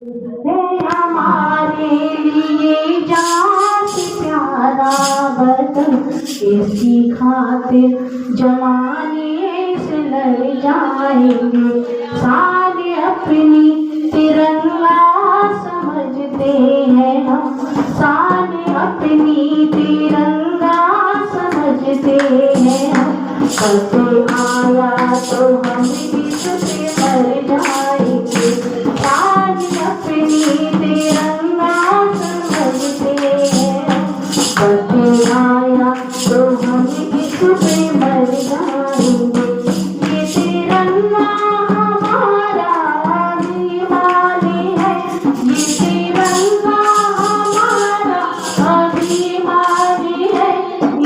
है हमारे लिए जान से प्यारा वतन, इसकी खातिर जमाने से लड़ जाएंगे। सारे अपनी तिरंगा समझते हैं हम, सारे अपनी तिरंगा समझते हैं हम। कभी आया तो हम इससे मर जाएंगे। सारे अपनी तिरंगा समझते हैं हम, कभी आया तो हम इससे मर जाएंगे। ये तिरंगा हमारा अभिमानी है, ये तिरंगा हमारा अभिमानी है।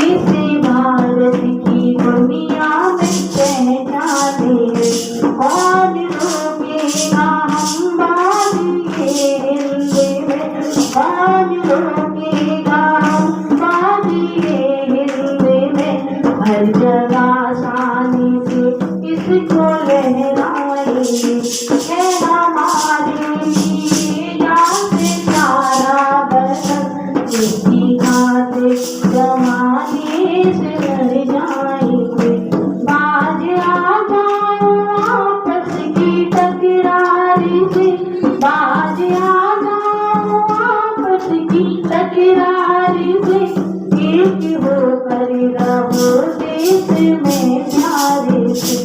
इसे भारत की दुनिया में पहचाने, कौन रोकेगा हम बाजिए हिंद में, कौन रोकेगा हम बाजिए हिंद में। हर जगह आसानी से इसको लहराएंगे। है हमारे लिए जान से प्यारा वतन, इसकी खातिर जमाने से लड़ जाएंगे। बाज आ जाओ आपस की तकरारी से, बाज आ जाओ आपस की तकरारी से। एक होकर रहो देश में प्यारे से,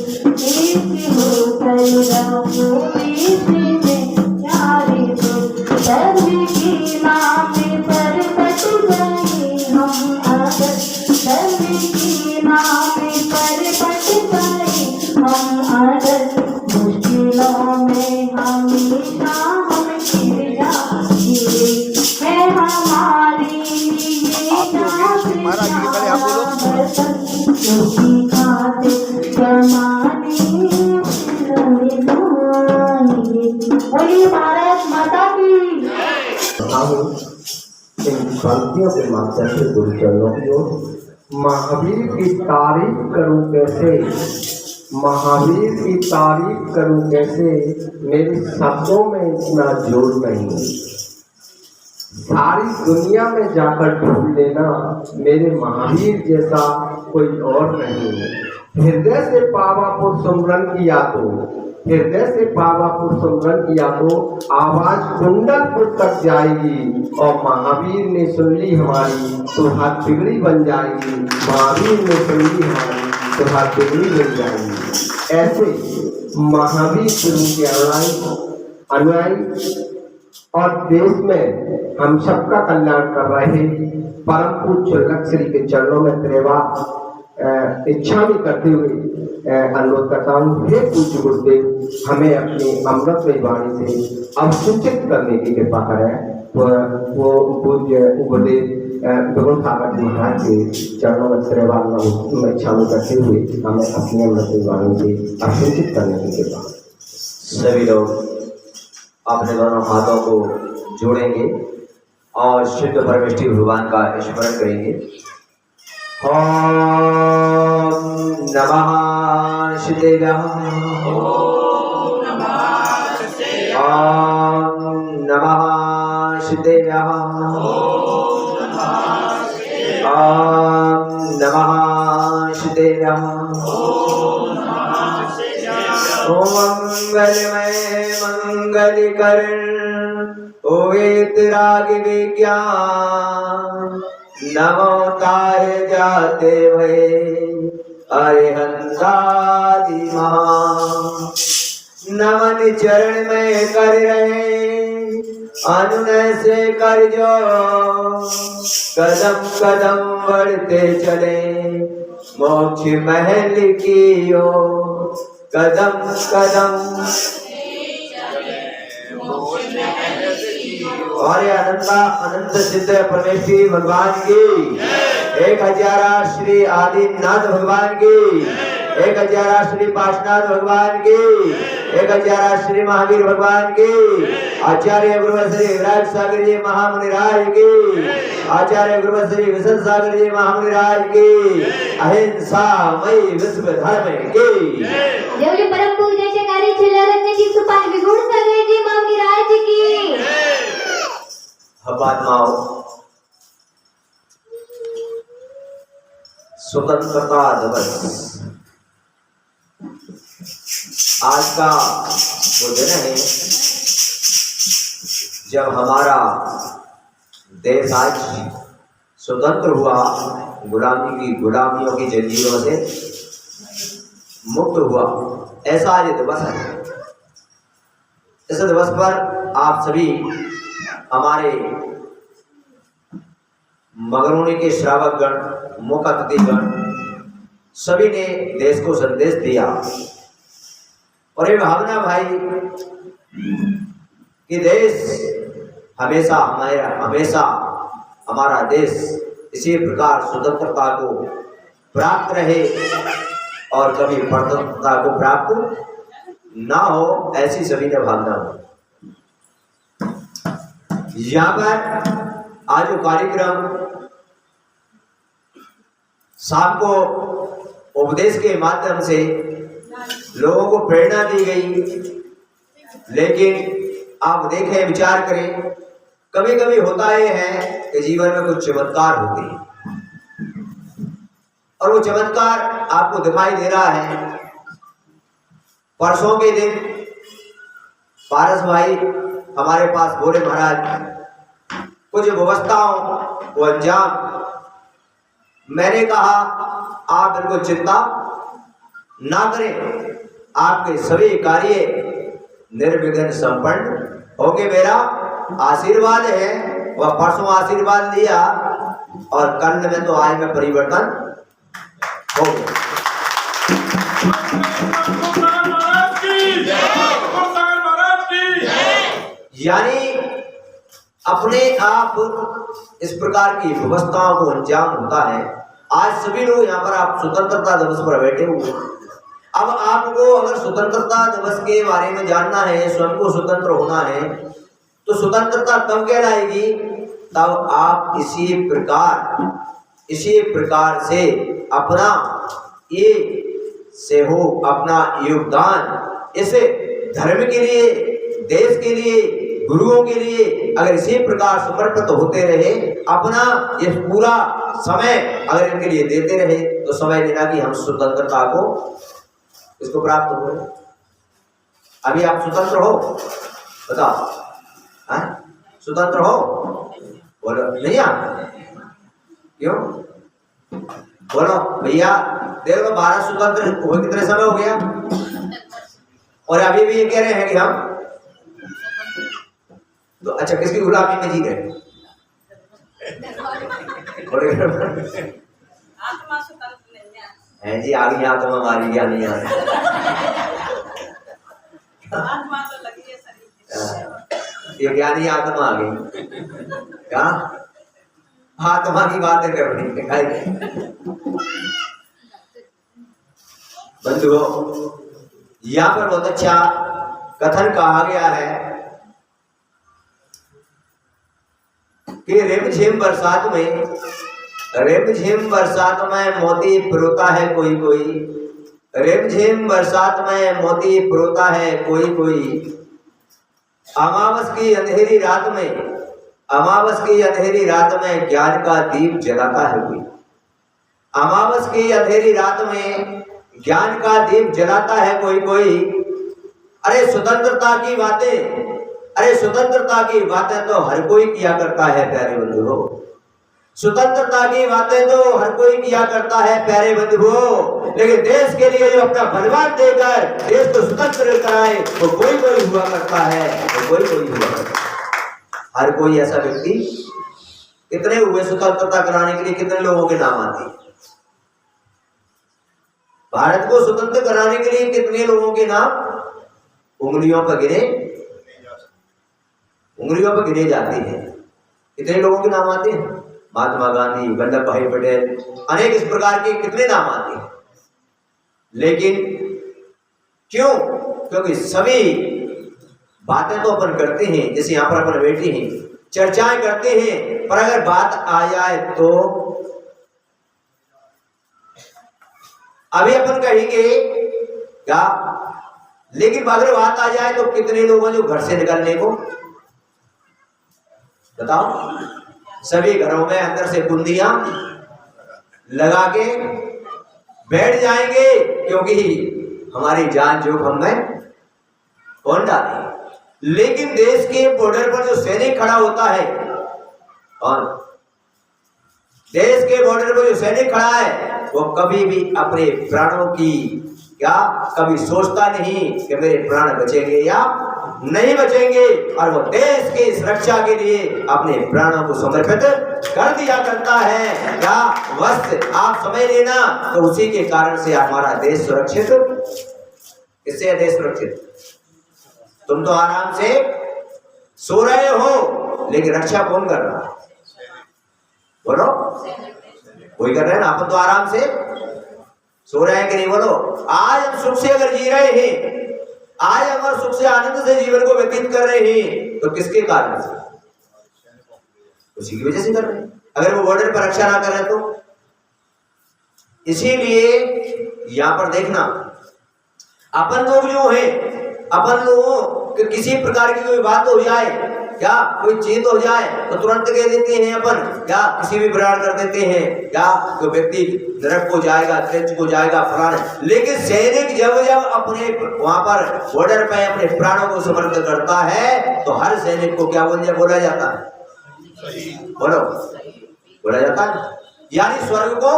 एक होकर रहो देश में प्यारे से। धर्म के नाम पर बच गए हम अगर, धर्म के नाम पर बच गए हम अगर। मुश्किलों में हमेशा हम गिर जाएंगे। है हमारे लिए जान से प्यारा वतन, उसकी खातिर जमाने से लड़ जाएंगे। बोलिए भारत माता की। इन पंक्तियों के माध्यम से गुरु चरणों की ओर महावीर की तारीफ करूं कैसे, महावीर की तारीफ करूं कैसे, मेरे शब्दों में इतना जोर नहीं। सारी दुनिया में जाकर ढूंढ लेना, मेरे महावीर जैसा कोई और नहीं। हृदय से पावापुर सुमरन किया तो, हृदय से पावापुर सुमरन किया तो आवाज कुंडलपुर तक जाएगी। और महावीर ने सुन ली हमारी तो हाथ बिगड़ी बन जाएगी, महावीर ने सुन ली हमारी तो हाथ बिगड़ी बन जाएगी। ऐसे महावीर गुरु के अनुयायी और देश में हम सबका कल्याण कर रहे परम पूज्य लक्ष्मी के चरणों में त्रेवा इच्छा भी करते हुए अनुरोध करता हूँ, हे पूज्य गुरुदेव, हमें अपनी अमृतमयी वाणी से अवसूचित करने की कृपा करें। वो पूज्य गुरुदेव भगवान सागर जी महाराज के चरणों में त्रेवा इच्छा करते हुए हमें अपनी अमृतमयी वाणी से अवसूचित करने की कृपा। सभी लोग अपने दोनों हाथों को जोड़ेंगे और शुद्ध परमेष्टि भगवान का स्मरण करेंगे। ओम नमः शिवाय, ओम नमः शिवाय, ओम नमः शिवाय। ओम मंगलमय मंगलकरण ओवेत राग विज्ञान, नमो तार जाते भये अरिहंतादि महा। नमन चरण में कर रहे अनुनय से कर जो, कदम कदम बढ़ते चले मोक्ष महल की ओर, कदम कदम और अनंत सिद्ध परमेश्वरी भगवान की 1000 श्री आदिनाथ भगवान की, 1000 श्री पार्श्वनाथ भगवान की, 1000 श्री महावीर भगवान की, आचार्य गुरु श्री विराट सागर जी महामुनिराज की, आचार्य गुरु श्री विशन सागर जी महामुनिराज की, अहिंसा मई विश्व धर्म की। परम पूज्य कार्य सुपाल विगुण सागर जी महामुनिराज की। महात्माओं, स्वतंत्रता दिवस आज का वो दिन है जब हमारा देश आज स्वतंत्र हुआ, गुलामियों की जंजीरों से मुक्त हुआ। ऐसा आज दिवस है। इस दिवस पर आप सभी हमारे मगरौनी के श्रावक गण, मोकातिथिगण सभी ने देश को संदेश दिया और ये भावना भाई कि देश हमेशा हमारा देश इसी प्रकार स्वतंत्रता को प्राप्त रहे और कभी परतंत्रता को प्राप्त ना हो, ऐसी सभी ने भावना हो। यहाँ पर आज जो कार्यक्रम शाम को उपदेश के माध्यम से लोगों को प्रेरणा दी गई, लेकिन आप देखें, विचार करें, कभी कभी होता यह है कि जीवन में कुछ चमत्कार होते हैं और वो चमत्कार आपको दिखाई दे रहा है। परसों के दिन पारस भाई हमारे पास बोले, महाराज कुछ व्यवस्थाओं को अंजाम, मैंने कहा आप बिल्कुल चिंता ना करें, आपके सभी कार्य निर्विघ्न संपन्न होंगे। मेरा आशीर्वाद है, वह परसों आशीर्वाद लिया और कल में तो आज में परिवर्तन हो गया। यानी अपने आप इस प्रकार की व्यवस्थाओं को अंजाम होता है। आज सभी लोग यहाँ पर आप स्वतंत्रता दिवस पर बैठे हुए। अब आपको अगर स्वतंत्रता दिवस के बारे में जानना है, स्वयं को स्वतंत्र होना है, तो स्वतंत्रता तब कहलाएगी तब आप इसी प्रकार से अपना ये सहयोग, अपना योगदान इस धर्म के लिए, देश के लिए, गुरुओं के लिए अगर इसी प्रकार समर्पित होते रहे, अपना ये पूरा समय अगर इनके लिए देते रहे, तो समय लेना कि हम स्वतंत्रता को इसको प्राप्त हो। अभी आप स्वतंत्र हो, बताओ, स्वतंत्र हो? बोलो नहीं आप, क्यों? बोलो भैया, देखो भारत स्वतंत्र हुए कितने समय हो गया और अभी भी ये कह रहे हैं कि हम तो अच्छा किसकी गुलामी में जी रहे? है जी, आ गई आत्मा हमारी, क्या नहीं आ ये ज्ञानी आत्मा आ गई। क्या आत्मा की बातें कर रही है? बंधुओं, यहाँ पर बहुत अच्छा कथन कहा गया है कि रिमझिम बरसात में मोती पिरोता है कोई कोई, रिमझिम बरसात में मोती पिरोता है कोई कोई, अमावस की अंधेरी रात में ज्ञान का दीप जलाता है कोई, अमावस की अंधेरी रात में ज्ञान का दीप जलाता है कोई कोई। अरे स्वतंत्रता की बातें तो हर कोई किया करता है प्यारे बंधुओं, स्वतंत्रता की बातें तो हर कोई किया करता है प्यारे बंधुओं, लेकिन देश के लिए जो अपना बलिदान देकर देश को स्वतंत्र कराए वो कोई हुआ करता है, वो कोई हुआ करता है। हर कोई ऐसा व्यक्ति, कितने हुए स्वतंत्रता कराने के लिए, कितने लोगों के नाम आते हैं? भारत को स्वतंत्र कराने के लिए कितने लोगों के नाम उंगलियों पर गिने जाते हैं। कितने लोगों के नाम आते हैं? महात्मा गांधी, वल्लभ भाई पटेल, अनेक इस प्रकार के कितने नाम आते हैं। लेकिन क्यों? क्योंकि सभी बातें तो अपन करते हैं, जैसे यहाँ पर अपन बैठे हैं, चर्चाएं करते हैं, पर अगर बात आ जाए तो अभी अपन कहेंगे क्या, लेकिन अगर बात आ जाए तो कितने लोग हैं जो घर से निकलने को बताओ, सभी घरों में अंदर से कुंदियां लगा के बैठ जाएंगे, क्योंकि हमारी जान जोखिम में कौन डाले। लेकिन देश के बॉर्डर पर जो सैनिक खड़ा होता है, और देश के बॉर्डर पर जो सैनिक खड़ा है, वो कभी भी अपने प्राणों की क्या कभी सोचता नहीं कि मेरे प्राण बचेंगे या नहीं बचेंगे, और वो देश की सुरक्षा के लिए अपने प्राणों को समर्पित कर दिया करता है। क्या बस आप समझ लेना, तो उसी के कारण से हमारा देश सुरक्षित, इससे देश सुरक्षित। तुम तो आराम से सो रहे हो, लेकिन रक्षा कौन कर रहा है? बोलो, कोई कर रहे हैं ना। अपन तो आराम से सो रहे हैं कि नहीं? बोलो, आज हम सुख से अगर जी रहे हैं, आज हम सुख से आनंद से जीवन को व्यतीत कर रहे हैं, तो किसके कारण से? उसी की वजह से कर रहे हैं। अगर वो बॉर्डर पर रक्षा ना करें तो। इसीलिए यहां पर देखना, अपन लोग जो है, अपन लोगों के किसी प्रकार की कोई बात हो जाए, क्या कोई चीज हो जाए, तो तुरंत कह देते हैं अपन, क्या किसी भी प्रकार कर देते हैं, क्या तो व्यक्ति नरक को जाएगा, त्रेच को जाएगा, प्राण। लेकिन सैनिक जब जब अपने वहां पर बॉर्डर पे अपने प्राणों को समर्पित करता है, तो हर सैनिक को क्या बोला जाता है? बोलो, बोला जाता है। यानी स्वर्ग को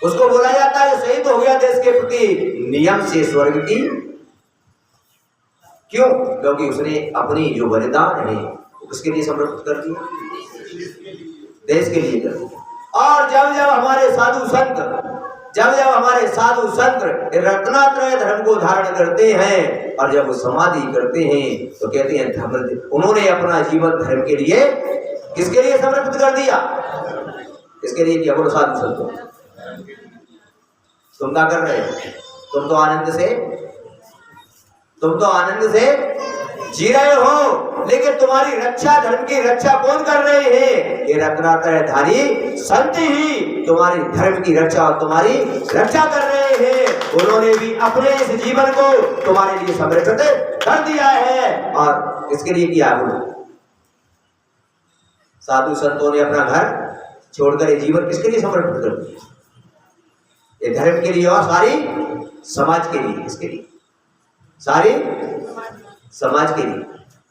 उसको बोला जाता है शहीद हो गया देश के प्रति, नियम से स्वर्ग की। क्यों? क्योंकि उसने अपनी जो बलिदान है उसके लिए समर्पित कर दिया, देश के लिए कर दिया। और जब जब हमारे साधु संत रत्नात्रय धर्म को धारण करते हैं, और जब वो समाधि करते हैं, तो कहते हैं धर्म, उन्होंने अपना जीवन धर्म के लिए, किसके लिए समर्पित कर दिया? किसके लिए किया? बोलो, साधु संतों। तुम क्या कर रहे हो? तुम तो आनंद से जी रहे हो, लेकिन तुम्हारी रक्षा, धर्म की रक्षा कौन कर रहे हैं? ये रत्नात्रयधारी संत ही तुम्हारी धर्म की रक्षा और तुम्हारी रक्षा कर रहे हैं। उन्होंने भी अपने इस जीवन को तुम्हारे लिए समर्पित कर दिया है। और किसके लिए किया? साधु संतों ने अपना घर छोड़कर ये जीवन किसके लिए समर्पित कर दिया? ये धर्म के लिए और सारी समाज के लिए। किसके लिए? सारी समाज के लिए।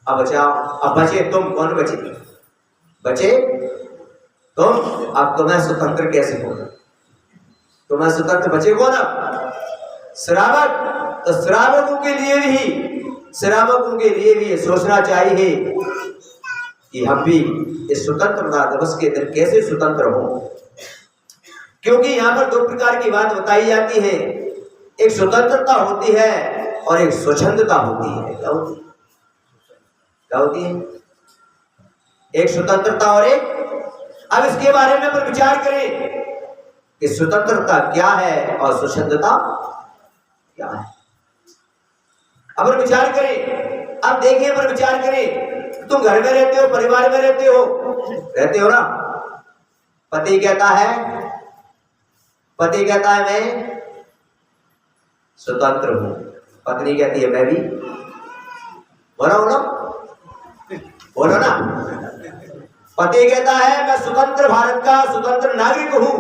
अब बचाओ, अब बचे तुम, कौन बचे? बचे तुम। अब तुम्हें स्वतंत्र कैसे होगा? तुम्हें स्वतंत्र बचे कौन? अब श्रावक। तो श्रावकों के लिए भी ये सोचना चाहिए कि हम भी इस स्वतंत्रता दिवस के दिन कैसे स्वतंत्र हो। क्योंकि यहाँ पर दो प्रकार की बात बताई जाती है, एक स्वतंत्रता होती है और एक स्वच्छंदता होती है। क्या होती है? एक स्वतंत्रता और एक, अब इसके बारे में अपन विचार करें कि स्वतंत्रता क्या है और स्वच्छंदता क्या है। अपन विचार करें, अब देखिए, अपन विचार करें, तुम घर में रहते हो, परिवार में रहते हो ना। पति कहता है मैं स्वतंत्र हूं, पत्नी कहती है मैं भी। बोलो ना। पति कहता है मैं स्वतंत्र भारत का स्वतंत्र नागरिक हूं,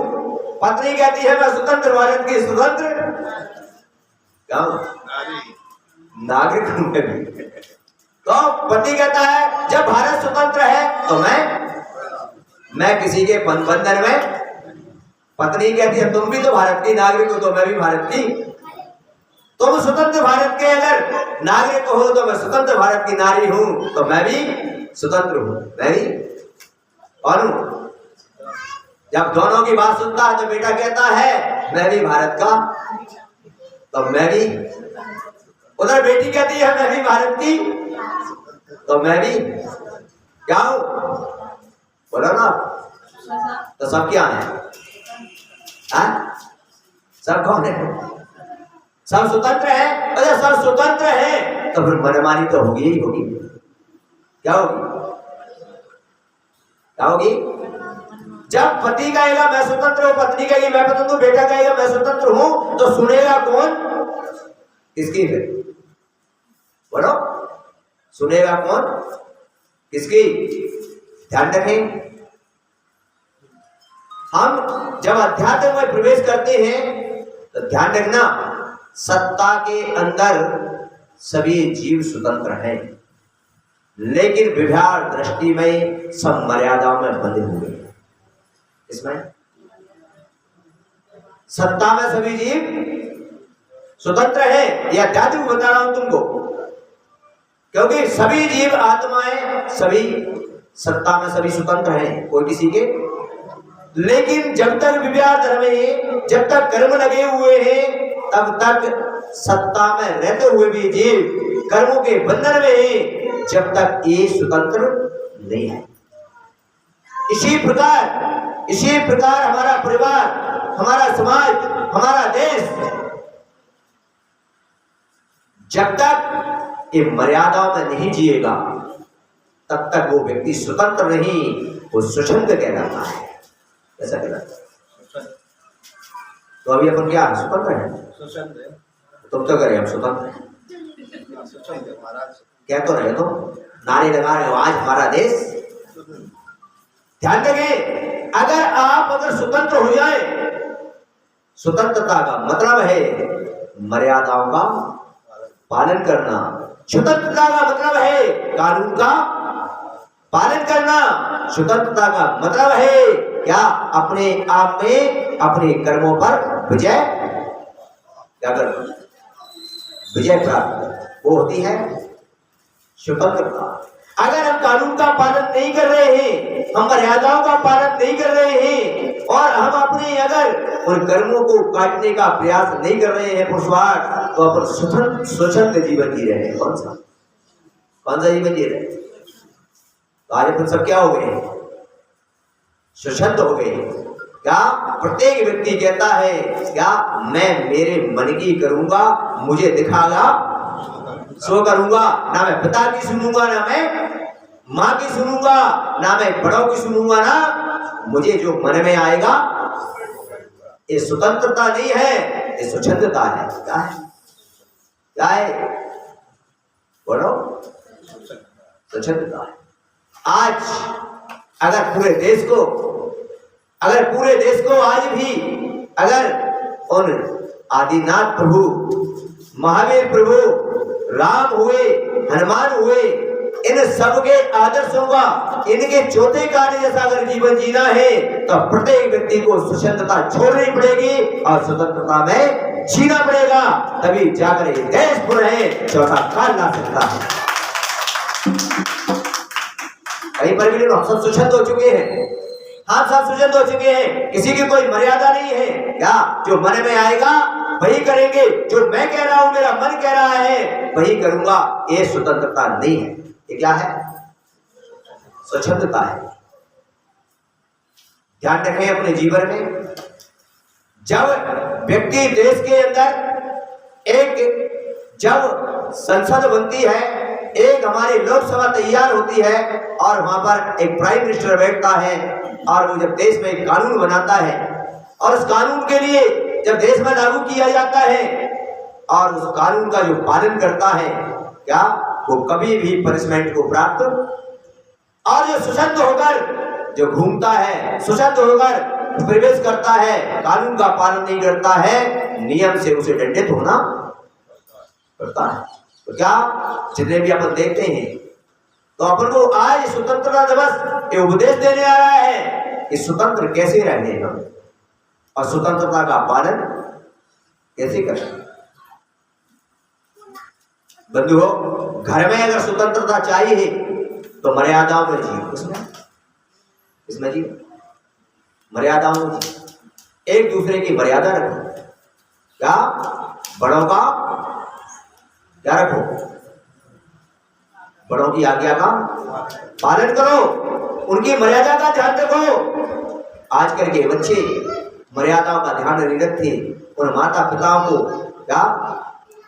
पत्नी कहती है मैं स्वतंत्र भारत की स्वतंत्र क्या नागरिक हूं मैं भी। तो पति कहता है जब भारत स्वतंत्र है तो मैं किसी के बंधन में। पत्नी कहती है तुम भी तो भारत की नागरिक हो, तो मैं भी भारत की। तुम स्वतंत्र भारत के अगर नागरिक हो, तो मैं स्वतंत्र भारत की नारी हूं, तो मैं भी स्वतंत्र हूं, मैं भी। और जब दोनों की बात सुनता है तो बेटा कहता है मैं भी भारत का, तो मैं भी। उधर बेटी कहती है मैं भी भारत की, तो मैं भी क्या हूं? बोलो ना। तो सब क्या है? सब कौन है? सब स्वतंत्र है। अरे सब स्वतंत्र है तो फिर मनमानी तो होगी ही होगी। क्या होगी? जब पति कहेगा मैं स्वतंत्र हूं, पत्नी कहेगी मैं स्वतंत्र हूं, बेटा कहेगा मैं स्वतंत्र हूं, तो सुनेगा कौन? किसकी? फिर बोलो, सुनेगा कौन? किसकी? ध्यान रखें, हम जब अध्यात्म में प्रवेश करते हैं तो ध्यान रखना, सत्ता के अंदर सभी जीव स्वतंत्र हैं, लेकिन व्यवहार दृष्टि में सब मर्यादाओं में बंधे हुए हैं। इसमें सत्ता में सभी जीव स्वतंत्र हैं, यह अध्यात्म बता रहा हूं तुमको, क्योंकि सभी जीव आत्माएं सभी सत्ता में सभी स्वतंत्र हैं, कोई किसी के। लेकिन जब तक विव्यार धर्म है, जब तक कर्म लगे हुए हैं, तब तक सत्ता में रहते हुए भी जीव कर्मों के बंधन में है, जब तक ये स्वतंत्र नहीं है। इसी प्रकार हमारा परिवार, हमारा समाज, हमारा देश जब तक ये मर्यादाओं में नहीं जिएगा, तब तक वो व्यक्ति स्वतंत्र नहीं, वो स्वच्छंद कहलाता है। ऐसा कहलाता है। तो अभी अपन क्या स्वतंत्र है? तुम तो करें, हम स्वतंत्र हैं। क्या तो रहे तो नारे लगा रहे हो आज हमारा देश। ध्यान रखें, अगर स्वतंत्र हो जाए, स्वतंत्रता का मतलब है मर्यादाओं का पालन करना। स्वतंत्रता का मतलब है कानून का पालन करना। स्वतंत्रता का मतलब है क्या? अपने आप में अपने कर्मों पर विजय क्या करना, विजय प्राप्त, वो होती है स्वतंत्रता। अगर हम कानून का पालन नहीं कर रहे हैं, हम मर्यादाओं का पालन नहीं कर रहे हैं, और हम अपने अगर उन कर्मों को काटने का प्रयास नहीं कर रहे हैं पुरुषार्थ, तो अपन स्वच्छंद जीवन जी रहे हैं। कौन सा जीवन जी रहे हैं? तो आज अपन सब क्या हो गए? स्वच्छंद हो गए। क्या प्रत्येक व्यक्ति कहता है क्या? मैं मेरे मन की करूंगा, मुझे दिखागा सो करूंगा, ना मैं पिता की सुनूंगा, ना मैं माँ की सुनूंगा, ना मैं बड़ों की सुनूंगा, ना मुझे जो मन में आएगा। ये स्वतंत्रता नहीं है, ये स्वच्छंदता है। क्या है? क्या है? बोलो, स्वच्छंदता है। आज अगर पूरे देश को आज भी अगर उन आदिनाथ प्रभु, महावीर प्रभु, राम हुए, हनुमान हुए, इन सबके आदर्शों का, इनके चौथे कार्य जैसा अगर जीवन जीना है, तो प्रत्येक व्यक्ति को स्वतंत्रता छोड़नी पड़ेगी और स्वतंत्रता में जीना पड़ेगा, तभी जाकर ये देश पुनः चौथा काल ला सकता है। कहीं पर भी हम सब स्वच्छंद हो चुके हैं, हम सब स्वच्छंद हो चुके हैं, किसी की कोई मर्यादा नहीं है। क्या? जो मन में आएगा वही करेंगे, जो मैं कह रहा हूं, मेरा मन कह रहा है वही करूंगा। ये स्वतंत्रता नहीं है, ये क्या है? स्वच्छंदता है। ध्यान रखें अपने जीवन में, जब व्यक्ति देश के अंदर जब संसद बनती है, एक हमारी लोकसभा तैयार होती है और वहां पर एक प्राइम मिनिस्टर बैठता है, और वो जब देश में एक कानून बनाता है और उस कानून के लिए जब देश में लागू किया जाता है और उस कानून का जो पालन करता है, क्या वो कभी भी पनिशमेंट को प्राप्त, और जो स्वच्छंद होकर जो घूमता है, स्वच्छंद होकर प्रवेश करता है, कानून का पालन नहीं करता है, नियम से उसे दंडित होना पड़ता है। तो क्या जितने भी अपन देखते हैं, तो अपन को आज स्वतंत्रता दिवस ये उपदेश देने आ रहा है कि स्वतंत्र कैसे रहने हम और स्वतंत्रता का पालन कैसे करें। बंधुओं, घर में अगर स्वतंत्रता चाहिए तो मर्यादाओं में जियो, इसमें जियो, मर्यादाओं में जियो, एक दूसरे की मर्यादा रखो। क्या? बड़ों का क्या रखो? बड़ों की आज्ञा का पालन करो, उनकी मर्यादा का ध्यान रखो। आजकल के बच्चे मर्यादाओं का ध्यान नहीं रखते, उन माता पिताओं को क्या,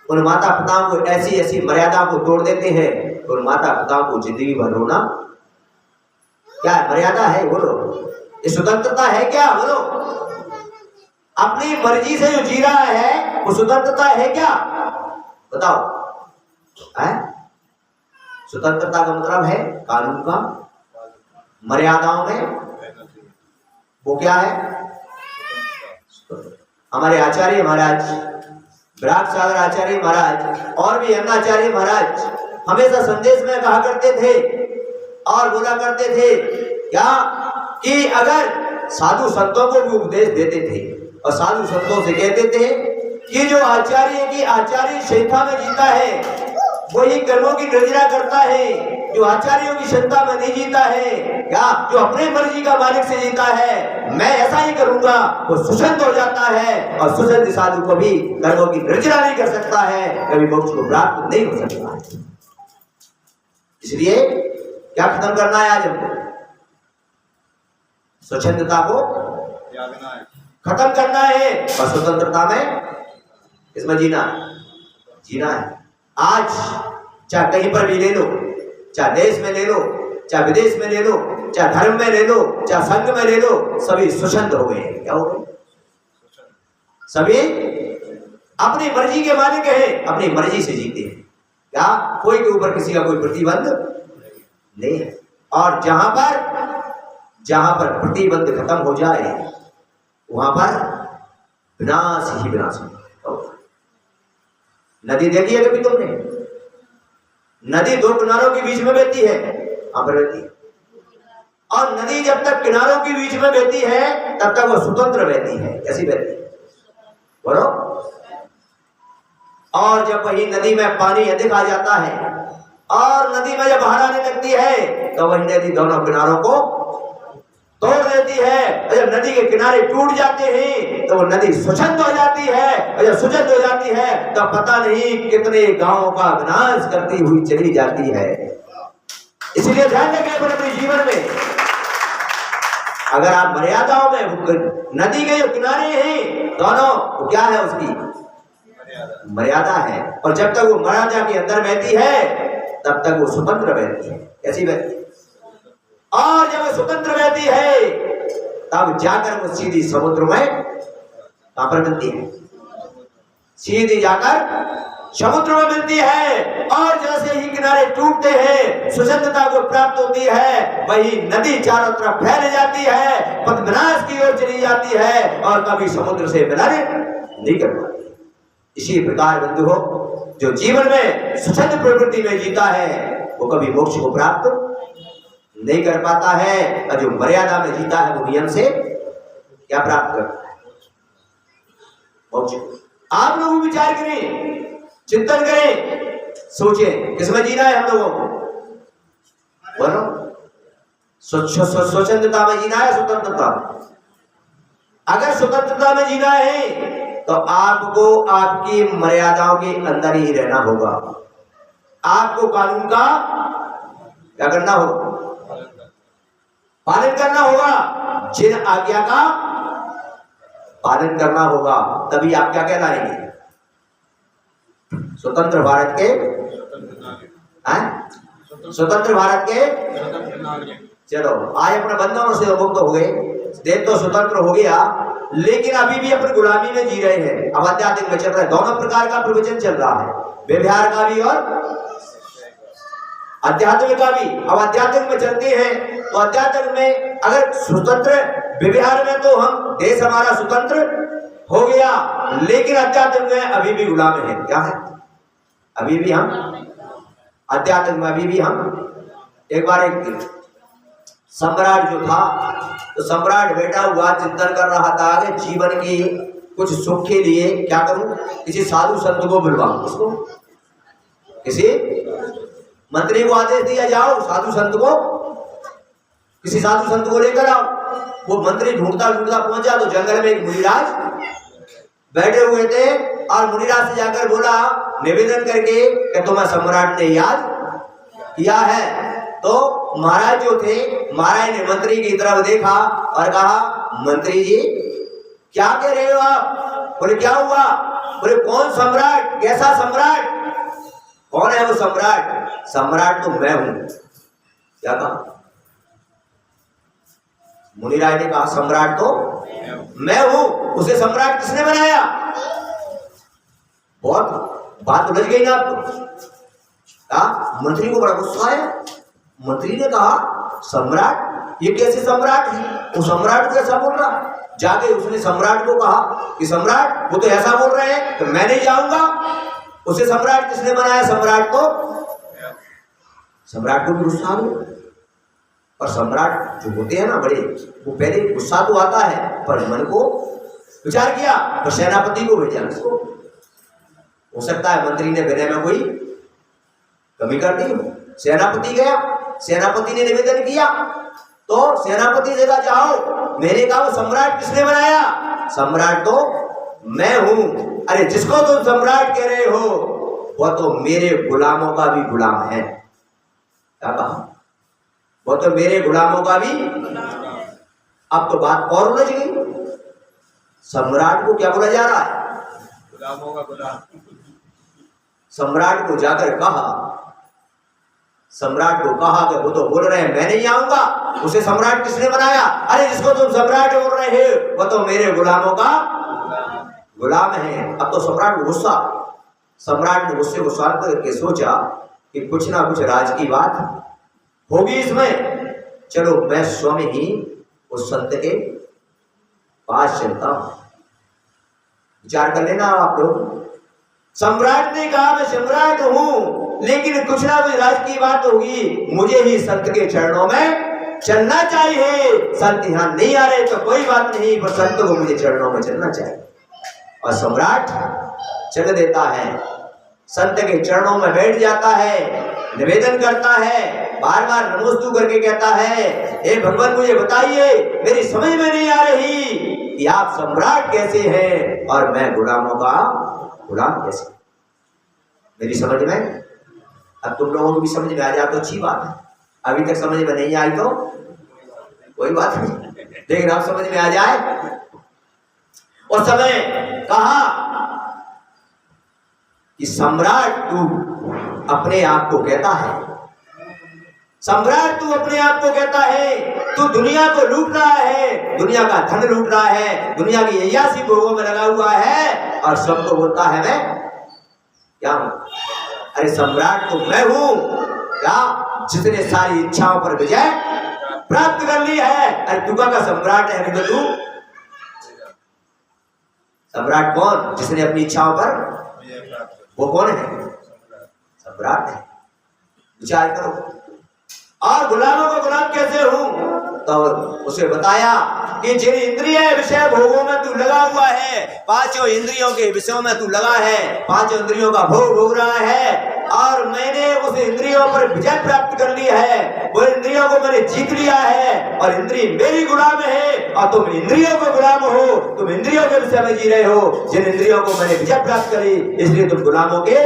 उन माता पिताओं को ऐसी ऐसी मर्यादाओं को तोड़ देते हैं, उन माता पिताओं को जिंदगी भर रोना। क्या मर्यादा है? बोलो, ये स्वतंत्रता है क्या? बोलो, अपनी मर्जी से जो जी रहा है वो स्वतंत्रता है क्या? बताओ है? स्वतंत्रता का मतलब है कानून का मर्यादाओं में, वो क्या है? हमारे आचार्य महाराज, विराट सागर आचार्य महाराज और भी अन्य आचार्य महाराज हमेशा संदेश में कहा करते थे और बोला करते थे क्या कि अगर साधु संतों को भी उपदेश देते थे और साधु संतों से कहते थे कि जो आचार्य की आचार्य संहिता में जीता है वही कर्मों की निर्जरा करता है, जो आचार्यों की क्षमता में नहीं जीता है, क्या जो अपने मर्जी का मालिक से जीता है, मैं ऐसा ही करूंगा, वो सुसंत हो जाता है और सुसंत साधु को भी कर्मों की निर्जरा नहीं कर सकता है, कभी मोक्ष को प्राप्त नहीं हो सकता है। इसलिए क्या खत्म करना है आज हमको? स्वच्छंदता को खत्म करना है और स्वतंत्रता में इसमें जीना है। आज चाहे कहीं पर भी ले लो, चाहे देश में ले लो, चाहे विदेश में ले लो, चाहे धर्म में ले लो, चाहे संघ में ले लो, सभी स्वच्छंद हो गए। क्या हो गए? सभी अपनी मर्जी के मालिक हैं, अपनी मर्जी से जीते हैं। क्या कोई के ऊपर किसी का कोई प्रतिबंध नहीं है। और जहां पर प्रतिबंध खत्म हो जाए वहां पर विनाश ही विनाश है। नदी देखी है कभी तुमने? नदी दो किनारों के बीच में बहती है, वहां पर बहती है, और नदी जब तक किनारों के बीच में बहती है तब तक वो स्वतंत्र बहती है। कैसी बहती है बोलो? और जब वही नदी में पानी अधिक आ जाता है और नदी में जब बाहर आने लगती है तो वही नदी दोनों किनारों को तोड़ देती है। और जब नदी के किनारे टूट जाते हैं तो वो नदी स्वच्छंद हो जाती है, और जब स्वच्छंद हो जाती है तो पता नहीं कितने गांवों का विनाश करती हुई चली जाती है। इसलिए ध्यान रखें अपने जीवन में, अगर आप मर्यादाओं में, नदी के जो किनारे हैं दोनों, तो क्या है उसकी मर्यादा है, और जब तक वो मर्यादा के अंदर बहती है तब तक वो स्वतंत्र बहती है। कैसी बहती है? और जब वो स्वतंत्र बहती है तब जाकर वो सीधी समुद्र में कहां पर मिलती है? सीधी जाकर समुद्र में मिलती है। और जैसे ही किनारे टूटते हैं, स्वच्छंदता को प्राप्त होती है, वही नदी चारों तरफ फैल जाती है, पद्मनाश की ओर चली जाती है और कभी समुद्र से मिलन नहीं कर पाती। इसी प्रकार बंधु हो, जो जीवन में स्वच्छंद प्रवृत्ति में जीता है वो कभी मोक्ष को प्राप्त नहीं कर पाता है, और जो मर्यादा में जीता है वो नियम से क्या प्राप्त करता है? मोक्ष। आप लोग विचार करें, चिंतन करें, सोचें किसमें जीना है हम लोगों को? बोलो, स्वच्छंदता में जीना है, स्वतंत्रता? अगर स्वतंत्रता में जीना है तो आपको आपकी मर्यादाओं के अंदर ही रहना होगा। आपको कानून का क्या करना होगा? पालन करना होगा। जिन आज्ञा का पालन करना होगा, तभी आप क्या कहलाएंगे? स्वतंत्र भारत के स्वतंत्र भारत के चलो आज अपने बंधनों से मुक्त हो गए, देश तो स्वतंत्र हो गया, लेकिन अभी भी अपन गुलामी में जी रहे हैं। अब आध्यात्मिक में चल रहा है, दोनों प्रकार का प्रवचन चल रहा है, व्यवहार का भी और आध्यात्मिक का भी। अब आध्यात्मिक में चलते हैं तो आध्यात्मिक में अगर स्वतंत्र व्यवहार में तो हम देश हमारा स्वतंत्र हो गया, लेकिन आध्यात्मिक में अभी भी गुलाम है। क्या है? अभी भी हम आध्यात्मिक में अभी भी हम। एक बार एक सम्राट जो था, तो सम्राट बैठा हुआ चिंतन कर रहा था कि जीवन की कुछ सुख के लिए क्या करूं, किसी साधु संत को बुलवाऊं। उसको किसी मंत्री को आदेश दिया, जाओ साधु संत को, किसी साधु संत को लेकर आओ। वो मंत्री ढूंढता ढूंढता पहुंचा तो जंगल में एक मुनिराज बैठे हुए थे, और मुनिराज से जाकर बोला निवेदन करके कि तुम्हें सम्राट ने याद किया है। तो महाराज जो थे, महाराज ने मंत्री की तरफ देखा और कहा, मंत्री जी क्या कह रहे हो आप? बोले क्या हुआ? बोले कौन सम्राट? कैसा सम्राट? कौन है वो सम्राट? सम्राट तो मैं हूं। क्या कहा? मुनिराज ने कहा सम्राट तो मैं हूं। उसे सम्राट किसने बनाया? बहुत बात उलझ गई ना आपको? मंत्री को बड़ा गुस्सा आया। मंत्री ने कहा सम्राट, ये कैसे सम्राट है? वो सम्राट को ऐसा बोल रहा। जाके उसने सम्राट को कहा कि सम्राट वो तो ऐसा बोल रहे हैं तो मैं नहीं जाऊंगा। उसे सम्राट किसने बनाया? सम्राट को भी गुस्सा आ गया। और सम्राट जो होते हैं ना बड़े, वो पहले गुस्सा तो आता है पर मन को विचार किया तो सेनापति को भेजा उसको। हो सकता है मंत्री ने विनय में कोई कमी कर दी। सेनापति गया, सेनापति ने निवेदन किया तो सेनापति जगह जाओ। मैंने कहा वो सम्राट किसने बनाया? सम्राट तो मैं हूं। अरे जिसको तुम सम्राट कह रहे हो वो तो मेरे गुलामों का भी गुलाम है। क्या कहा? वो तो मेरे गुलामों का भी। अब तो बात और उलझ गई। सम्राट को क्या बोला जा रहा है? गुलामों का गुलाम। सम्राट को जाकर कहा, सम्राट को कहा कि वो तो बोल रहे हैं मैं नहीं आऊंगा। उसे सम्राट किसने बनाया? अरे जिसको तुम सम्राट बोल रहे हो वो तो मेरे गुलामों का गुलाम है। अब तो सम्राट को गुस्सा। सम्राट ने गुस्से को शांत करके सोचा कि कुछ ना कुछ राज की बात होगी इसमें। चलो मैं स्वयं ही उस संत के पास चलता हूं। विचार कर लेना आप लोग। सम्राट ने कहा मैं सम्राट हूं लेकिन कुछ ना कुछ राज की बात होगी, मुझे ही संत के चरणों में चलना चाहिए। संत यहां नहीं आ रहे तो कोई बात नहीं, पर संत को मुझे चरणों में चलना चाहिए। और सम्राट चल देता है, संत के चरणों में बैठ जाता है, निवेदन करता है, बार बार नमोस्तु करके कहता है हे भगवान मुझे बताइए, मेरी समझ में नहीं आ रही कि आप सम्राट कैसे हैं और मैं गुलामों का गुलाम कैसे? मेरी समझ में, अब तुम लोगों को भी समझ में आ जाए तो अच्छी बात है। अभी तक समझ में नहीं आई तो कोई बात नहीं, लेकिन अब समझ में आ जाए। उस समय कहा कि सम्राट तू अपने आप को कहता है, सम्राट तू अपने आप को कहता है, तू दुनिया को लूट रहा है, दुनिया का धन लूट रहा है, दुनिया की अय्यासी भोगों में लगा हुआ है और सबको बोलता है मैं क्या हूं? अरे सम्राट तो मैं हूं क्या, जितने सारी इच्छाओं पर विजय प्राप्त कर ली है। अरे तू का सम्राट है? अभी तो तू सम्राट कौन? जिसने अपनी इच्छाओं पर, वो कौन है? सम्राट है। विचार करो। और गुलामों का गुलाम कैसे हूं? तो उसे बताया कि जिन इंद्रिय विषय भोगों में तू लगा हुआ है, पांचों इंद्रियों के विषयों में तू लगा है, पांचों इंद्रियों का भोग भोग रहा है और मैंने उस इंद्रियों पर विजय प्राप्त कर ली है, वो इंद्रियों को मैंने जीत लिया है और इंद्रिय मेरी गुलाम है और तुम इंद्रियों को गुलाम हो, तुम इंद्रियों के विषय में जी रहे हो। जिन इंद्रियों को मैंने विजय प्राप्त करी इसलिए तुम गुलामों के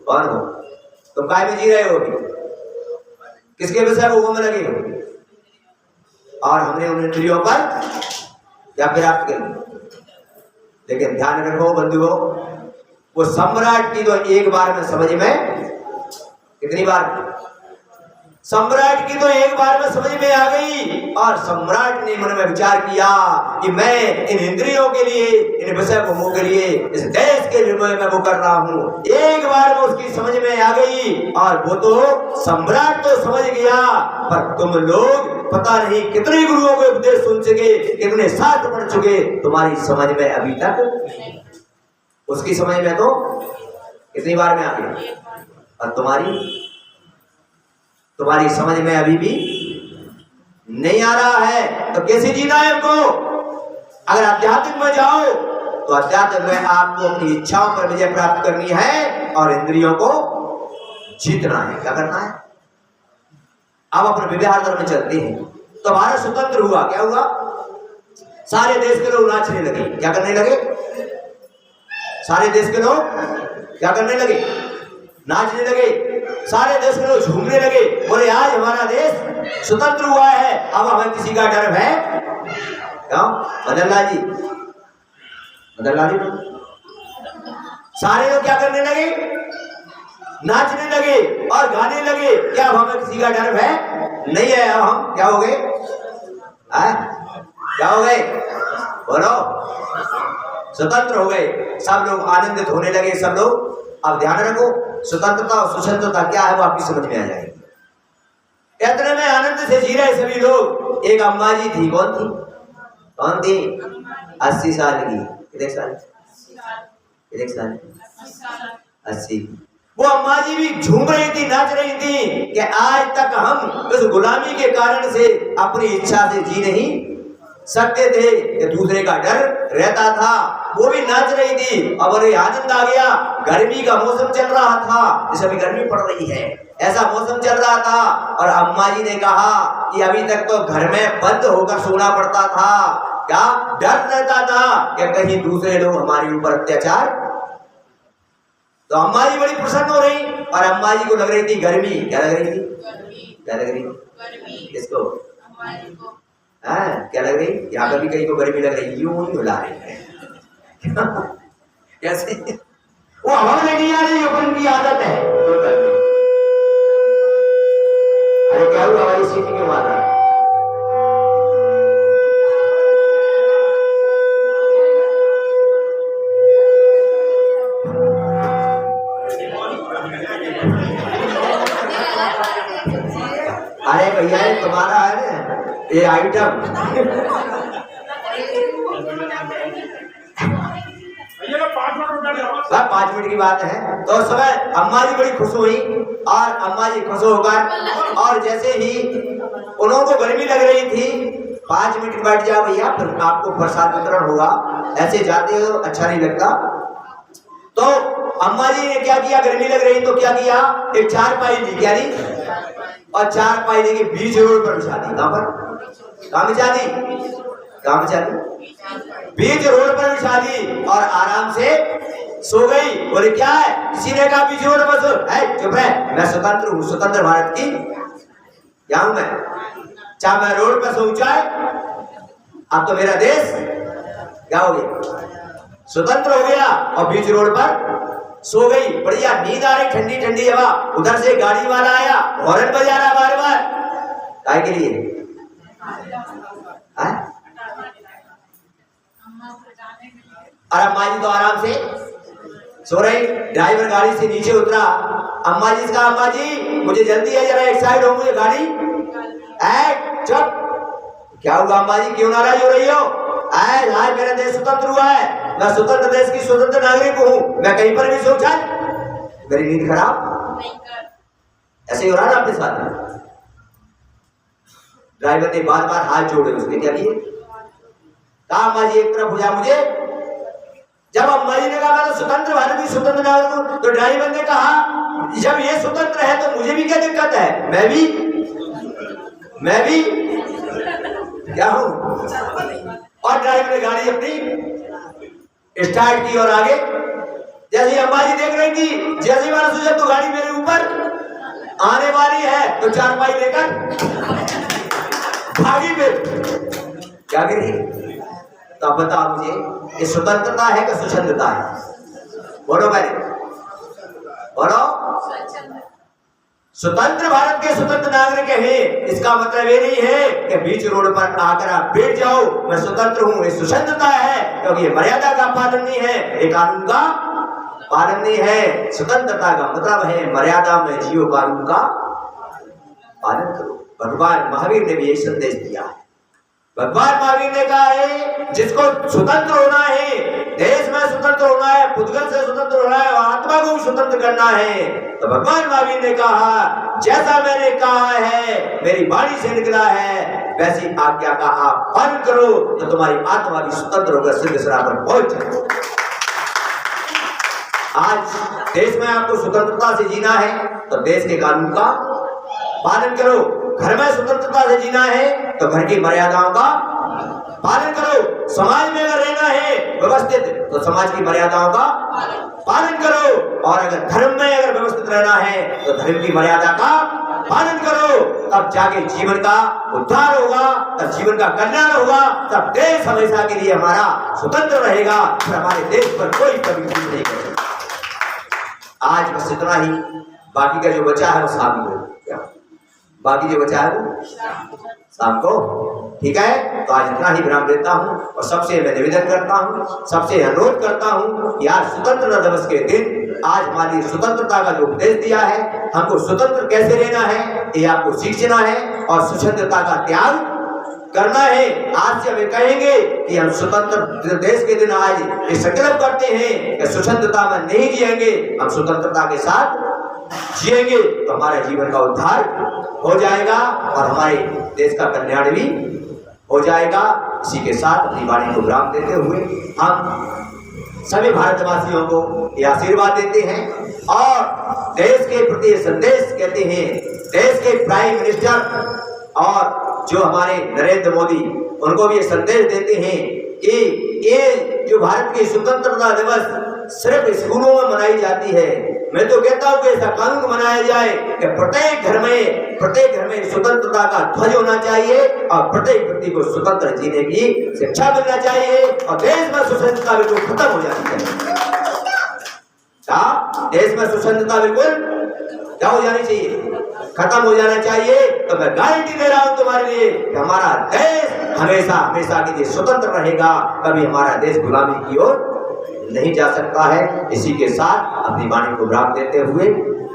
कौन हो? तुम काय में जी रहे हो? किसके विषय भोगों में लगे हो? और हमने उन इंद्रियों पर क्या प्राप्त कर। लेकिन ध्यान रखो बंधुओं, वो सम्राट की तो एक बार में समझ में, कितनी बार? सम्राट की तो एक बार में समझ में आ गई और सम्राट ने मन में विचार किया कि मैं इन इंद्रियों के लिए, इन विषय भोगों के लिए, इस देश के लिए मैं वो कर रहा हूं। एक बार में उसकी समझ में आ गई और वो तो सम्राट तो समझ गया, पर तुम लोग पता नहीं कितने गुरुओं के उपदेश सुन चुके, कितने शास्त्र पढ़ चुके, तुम्हारी समझ में अभी तक, उसकी समझ में तो कितनी बार में आ गई और तुम्हारी समझ में अभी भी नहीं आ रहा है। तो कैसे जीना है हमको? अगर आध्यात्मिक में जाओ तो अध्यात्म में आपको अपनी इच्छाओं पर विजय प्राप्त करनी है और इंद्रियों को जीतना है। क्या करना है? अब अपने व्यवहार धर्म में चलते हैं। तो भारत स्वतंत्र हुआ, क्या हुआ? सारे देश के लोग नाचने लगे। क्या करने लगे? सारे देश के लोग क्या करने लगे? नाचने लगे। सारे देश के लोग झूमने लगे, बोले आज हमारा देश स्वतंत्र हुआ है, अब हमें किसी का डर है क्या? मदनलाल जी, मदनलाल जी, सारे लोग क्या करने लगे? नाचने लगे और गाने लगे। क्या अब हमें किसी का डर है? नहीं है। अब हम क्या हो गए? क्या हो गए? बोलो, स्वतंत्र हो गए। सब लोग आनंदित होने लगे, सब लोग अब ध्यान रखो, स्वतंत्रता और स्वतंत्रता क्या है वो आपकी समझ में आ जाएगी। इतने में आनंद से जी रहे सभी लोग। एक अम्मा जी थी, कौन थी? कौन थी? 80 साल की। कितने साल? 80। वो अम्मा जी भी झूम रही थी, नाच रही थी कि आज तक हम इस गुलामी के कारण से अपनी इच्छा से जी नहीं सकते थे, कि दूसरे का डर रहता था। वो भी नाच रही थी और ये आनंद आ गया। गर्मी का मौसम चल रहा था, जैसे अभी गर्मी पड़ रही है, ऐसा मौसम चल रहा था। और अम्मा जी ने कहा कि अभी तक तो घर में बंद होकर सोना पड़ता था, क्या डर रहता था कि कहीं दूसरे लोग हमारे ऊपर अत्याचार। तो अम्मा जी बड़ी प्रसन्न हो रही और अम्मा जी को लग रही थी गर्मी। क्या लग रही थी? क्या लग रही थी? किसको? क्या लग रही? यहाँ पर भी कहीं को गर्मी लग रही, यूं ही हिला रही है। कैसे? वो हवा में नहीं आ रही, अपन की आदत है। अरे क्या हुआ, हमारी सीटी क्यों मार रहा है? अरे भैया ये तुम्हारा है ना ये आइटम। 5 मिनट की बात है। तो उस समय अम्मा जी बड़ी खुश हुई और अम्मा जी खुश होकर और जैसे ही उन्होंने को गर्मी लग रही थी, 5 मिनट बैठ जाओ भैया, फिर आपको प्रसाद वितरण होगा, ऐसे जाते हो अच्छा नहीं लगता। तो अम्मा जी ने क्या किया, गर्मी लग रही तो क्या किया, एक चारपाई ली, क्या ली, और चारपाई लेके बीच रोड पर बिछा दी। कहां पर? कहां बिछा दी? कहां बिछा दी? बीच रोड पर बिछा दी और आराम से सो गई। बोले क्या है? किसी ने कहा बीच रोड पर सो है? चुप रहे, मैं स्वतंत्र हूं, स्वतंत्र भारत की क्या हूं मैं, चाहे मैं रोड पर सो जाए, अब तो मेरा देश क्या हो गया, स्वतंत्र हो गया। और बीच रोड पर सो गई, बढ़िया नींद आ रही, ठंडी ठंडी हवा। उधर से गाड़ी वाला आया, हॉर्न बजा रहा बार बार, काय के लिए? और अम्मा जी तो आराम से सो रही। ड्राइवर गाड़ी से नीचे उतरा, अम्मा जी से कहा अम्मा जी मुझे जल्दी है, जरा एक साइड हो, मुझे गाड़ी। चुप, क्या हुआ अम्मा जी, क्यों नाराज हो रही हो? आज मेरा देश स्वतंत्र हुआ है, मैं स्वतंत्र देश की स्वतंत्र नागरिक हूं, मैं कहीं पर भी सो जाए। मेरी नींद खराब ऐसे ही हो रहा है आपके साथ। ड्राइवर ने बार बार हाथ जोड़े, उसने क्या किए, कहा अम्मा जी एक तरफ हो जा मुझे। जब अम्मा जी ने कहा मैं तो स्वतंत्र भारत की स्वतंत्र नागरिक हूं, तो ड्राइवर ने कहा जब ये स्वतंत्र है तो मुझे भी क्या दिक्कत है, मैं भी क्या हूं। और ड्राइवर ने गाड़ी अपनी स्टार्ट की और आगे। जैसे अम्मा जी देख रही थी, जैसे मैंने सोचा तो गाड़ी मेरे ऊपर आने वाली है, तो चारपाई लेकर भागी फिर क्या करी। तो अब बताओ मुझे, ये स्वतंत्रता है कि स्वच्छंदता है? बोलो पहले, बोलो। स्वतंत्र भारत के स्वतंत्र नागरिक हैं, इसका मतलब ये नहीं है कि बीच रोड पर आकर आप बैठ जाओ मैं स्वतंत्र हूं, ये स्वच्छंदता है, क्योंकि ये मर्यादा का पालन नहीं है, ये कानून का पालन नहीं है। स्वतंत्रता का मतलब है मर्यादा में जियो, कानून का पालन करो। भगवान महावीर ने भी यही संदेश दिया है। भगवान महावीर ने कहा है जिसको स्वतंत्र होना है, देश में स्वतंत्र होना है, पुद्गल से स्वतंत्र होना है और आत्मा को भी स्वतंत्र करना है, तो भगवान महावीर ने कहा जैसा मैंने कहा है, मेरी वाणी से निकला है, वैसी आज्ञा का आप पालन करो तो तुम्हारी आत्मा भी स्वतंत्र होकर सिद्धेश्वर पर पहुंच जाए। आज देश में आपको स्वतंत्रता से जीना है तो देश के कानून का पालन करो। घर में स्वतंत्रता से जीना है तो घर की मर्यादाओं का पालन करो। समाज में अगर रहना है व्यवस्थित तो समाज की मर्यादाओं का पालन करो। और अगर धर्म में अगर व्यवस्थित रहना है तो धर्म की मर्यादा का पालन करो। तब जाके जीवन का उद्धार होगा, तब जीवन का कल्याण होगा, तब देश हमेशा के लिए हमारा स्वतंत्र रहेगा, फिर हमारे देश पर कोई कभी नहीं करेगा। आज बस इतना ही, बाकी का जो बचा है वो शाम को, बाकी जो बचा है वो शाम को, ठीक है। तो आज इतना ही विराम देता हूँ और सबसे मैं निवेदन करता हूँ, सबसे अनुरोध करता हूँ कि आज स्वतंत्रता दिवस के दिन आज हमारी स्वतंत्रता का जो उपदेश दिया है, हमको स्वतंत्र कैसे रहना है ये आपको सीखना है और स्वतंत्रता का त्याग करना है। आज से हमें कहेंगे कि हम स्वतंत्र देश के दिन आज ये संकल्प करते हैं कि स्वतंत्रता में नहीं जिएंगे, हम स्वतंत्रता के साथ जिएंगे तो हमारे जीवन का उद्धार हो जाएगा और हमारे देश का कल्याण भी हो जाएगा। इसी के साथ अपनी वाणी को विराम देते हुए हम सभी भारतवासियों को ये आशीर्वाद देते हैं और देश के प्रति संदेश कहते हैं। देश के प्राइम मिनिस्टर और जो हमारे नरेंद्र मोदी उनको भी ये संदेश देते हैं कि ये जो भारत की स्वतंत्रता दिवस सिर्फ स्कूलों में मनाई जाती है। मैं तो कहता हूँ कि ऐसा कानून बनाया जाए कि प्रत्येक घर में स्वतंत्रता का ध्वज होना चाहिए और प्रत्येक व्यक्ति को स्वतंत्र जीने की शिक्षा मिलना चाहिए और देश में स्वतंत्रता बिल्कुल खत्म हो जानी चाहिए। क्या देश में स्वतंत्रता बिल्कुल क्या हो जानी चाहिए? खत्म हो जाना चाहिए। तो मैं गारंटी दे रहा हूं तुम्हारे लिए कि हमारा देश हमेशा हमेशा के लिए स्वतंत्र रहेगा, कभी हमारा देश गुलामी की ओर नहीं जा सकता है। इसी के साथ अपनी वाणी को विराम देते हुए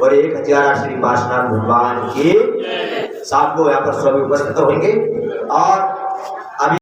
और 1000 श्री पार्श्वनाथ भगवान की साथ को यहाँ पर सभी उपस्थित होंगे और